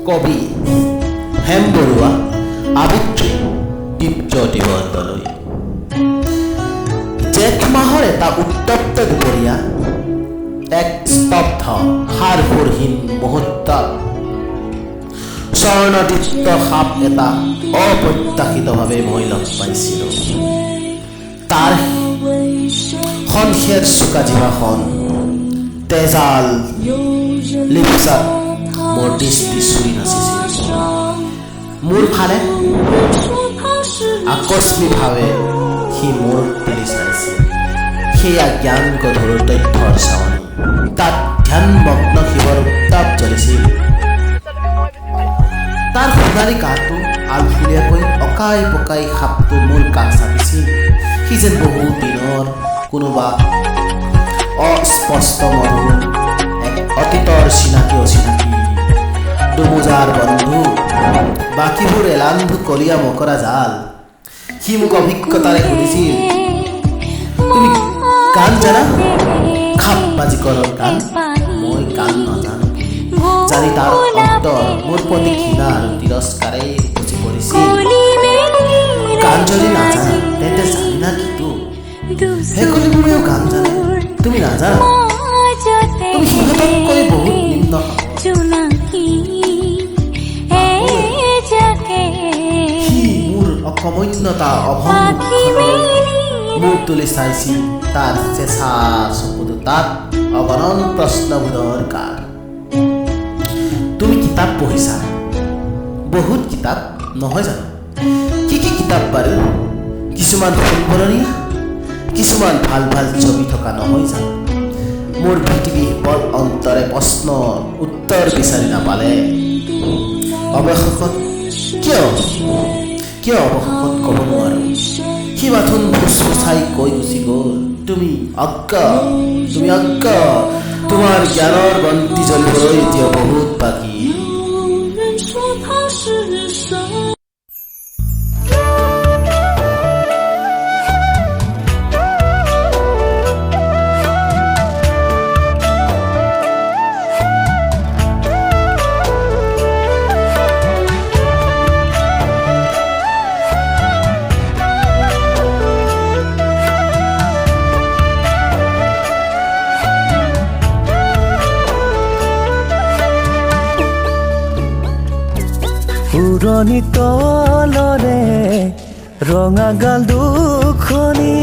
কবি হেম বৰুৱা আবৃত্তি দীপজ্যোতি বৰদলৈ। জেঠ মাহৰ এটা উত্তপ্ত দুপৰীয়া, এক স্তব্ধ সাৰসুৰহীন মুহূৰ্তত স্বৰ্ণদীপ্ত সাপ এটা অপ্ৰত্যাশিতভাৱে মই লগ পাইছিলোঁ। তাৰ সন্ধিয়াৰ চোকা জিভাখন তেজাল লিপচাত মোৰ দৃষ্টি চুই নাচিছিল। মোৰ ফালে আকস্মিকভাৱে সি মোৰ তুলি চাইছিল। সেয়া জ্ঞান গধুৰ তথ্যৰ চাৱনি। তাত ধ্যানমগ্ন শিৱৰ উত্তাপ জ্বলিছিল। তাৰ সোণালী গাটো আলফুলীয়াকৈ অকাই পকাই সাপটো মোৰ কাষ চাপিছিল। সি যেন বহু দিনৰ কোনোবা অস্পষ্ট মধুৰ এক অতীতৰ চিনাকি অচিনাকি দুমোজাৰ বন্ধু, বাকীবোৰ এলান্ধু কলীয়া মকৰা জাল। সি মোক অভিজ্ঞতাৰে সুধিছিল, তুমি গান জানা? খাপ বাজিকৰৰ গান। মই গান নাজানো জানি তাৰ অন্তৰ মোৰ প্ৰতি ঘৃণা আৰু তিৰস্কাৰে উপচি পৰিছিল। গান যদি নাজানা তেন্তে জানি না কিটো? সেইকলিবোৰেও গান জানে, তুমি নাজানা? তুমি সিহঁততকৈ বহুত নিম্ন হ'ব। সি মোৰ অকমন্যতা অভংগ মোৰ তুলি চাইছিল। তাৰ চেঁচা চকু দুটাত অগণন প্ৰশ্নবোধৰ গান। তুমি কিতাপ পঢ়িছা? বহুত কিতাপ, নহয় জানো? কি কি কিতাপ বাৰু? কিছুমান ফুলবৰণীয়া, কিছুমান ভাল ভাল ছবি থকা, নহয় জানো? মোৰ পৃথিৱী বৰ অন্তৰে প্ৰশ্নৰ উত্তৰ বিচাৰি নাপালে। অৱশেষত কিয় অৱশেষত ক'ব নোৱাৰো। সি মাথোন ফুচফুচাই কৈ গুচি গ'ল, তুমি অজ্ঞ, তোমাৰ জ্ঞানৰ বন্তি জ্বলিবলৈ এতিয়া বহুত বাকী। পুৰণি তলৰে ৰঙা গাল দুখনি